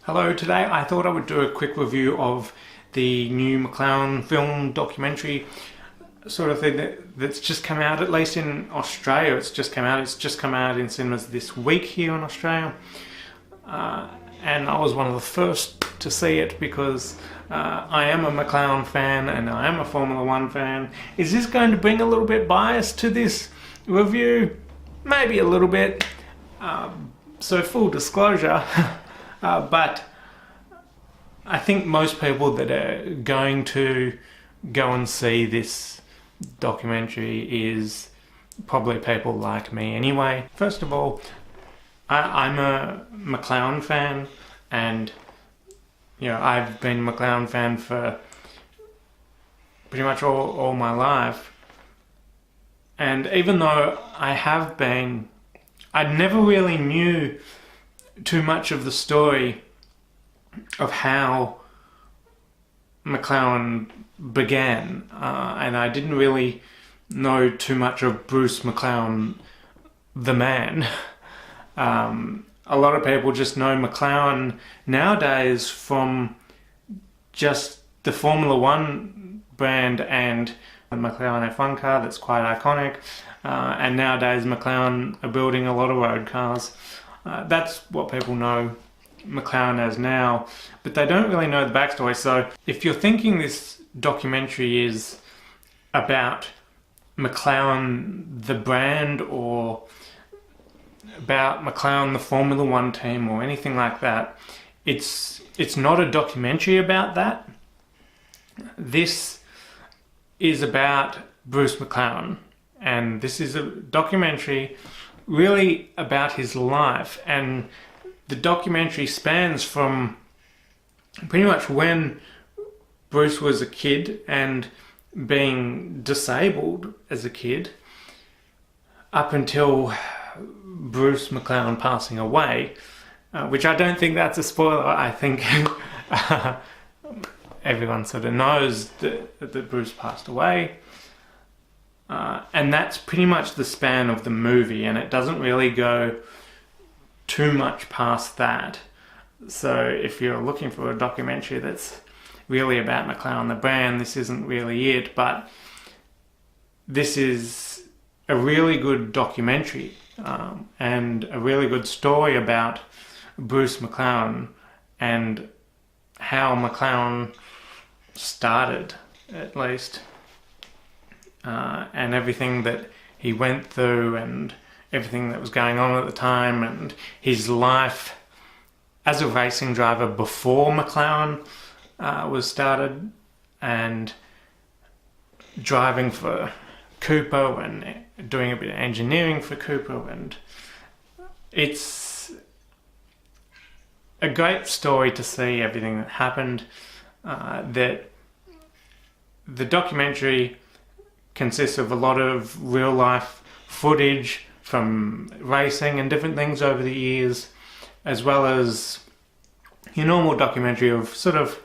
Hello, today I thought I would do a quick review of the new McLaren film documentary sort of thing that's just come out, at least in Australia. It's just come out in cinemas this week here in Australia. And I was one of the first to see it because I am a McLaren fan and I am a Formula One fan. Is this going to bring a little bit bias to this review? Maybe a little bit. So full disclosure, but I think most people that are going to go and see this documentary is probably people like me anyway. First of all, I'm a McLaren fan, and I've been a McLaren fan for pretty much all my life. And even though I never really knew too much of the story of how McLaren began, and I didn't really know too much of Bruce McLaren, the man. A lot of people just know McLaren nowadays from just the Formula One brand and the McLaren F1 car that's quite iconic, and nowadays McLaren are building a lot of road cars. That's what people know McLaren as now, but they don't really know the backstory. So if you're thinking this documentary is about McLaren the brand, or about McLaren the Formula One team, or anything like that, it's not a documentary about that. This is about Bruce McLaren, and this is a documentary really about his life. And the documentary spans from pretty much when Bruce was a kid and being disabled as a kid, up until Bruce McLaren passing away, which I don't think that's a spoiler. I think everyone sort of knows that Bruce passed away. And that's pretty much the span of the movie, and it doesn't really go too much past that. So if you're looking for a documentary that's really about McLaren the brand, this isn't really it, but this is a really good documentary, and a really good story about Bruce McLaren and how McLaren started, at least. And everything that he went through, and everything that was going on at the time, and his life as a racing driver before McLaren was started, and driving for Cooper and doing a bit of engineering for Cooper. And it's a great story to see everything that happened. That the documentary consists of a lot of real life footage from racing and different things over the years, as well as your normal documentary of sort of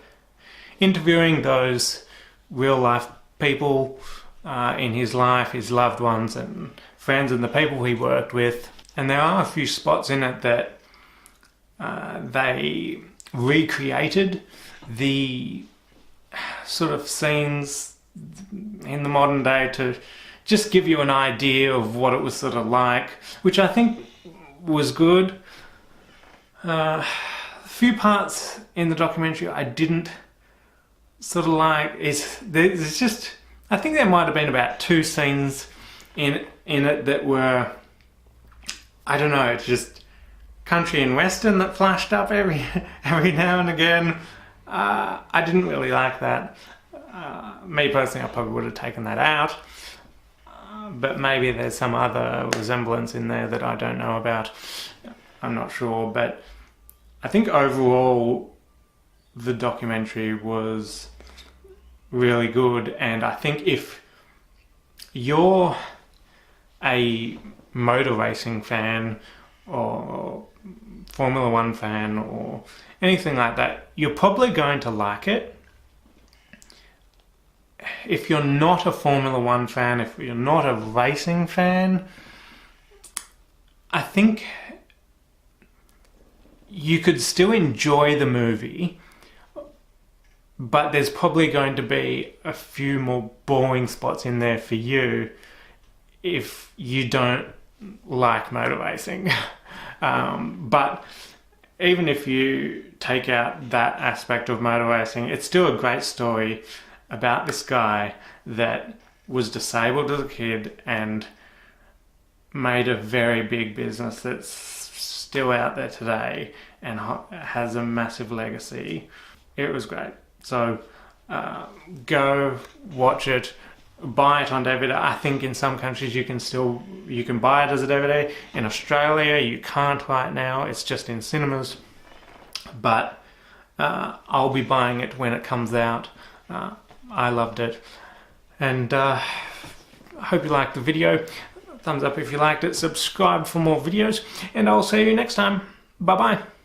interviewing those real life people in his life, his loved ones and friends and the people he worked with. And there are a few spots in it that they recreated the sort of scenes in the modern day to just give you an idea of what it was sort of like, which I think was good. A few parts in the documentary I didn't sort of like. There's just, I think there might have been about 2 scenes in it that were, I don't know, just country and western that flashed up every now and again. I didn't really like that. Me personally, I probably would have taken that out, but maybe there's some other resemblance in there that I don't know about. I'm not sure, but I think overall the documentary was really good. And I think if you're a motor racing fan or Formula One fan or anything like that, you're probably going to like it. If you're not a Formula One fan, if you're not a racing fan, I think you could still enjoy the movie, but there's probably going to be a few more boring spots in there for you if you don't like motor racing. But even if you take out that aspect of motor racing, it's still a great story about this guy that was disabled as a kid and made a very big business that's still out there today and has a massive legacy. It was great. So go watch it, buy it on DVD. I think in some countries you can buy it as a DVD. In Australia you can't right now, it's just in cinemas. But I'll be buying it when it comes out. I loved it, and I hope you liked the video. Thumbs up if you liked it, subscribe for more videos, and I'll see you next time. Bye bye.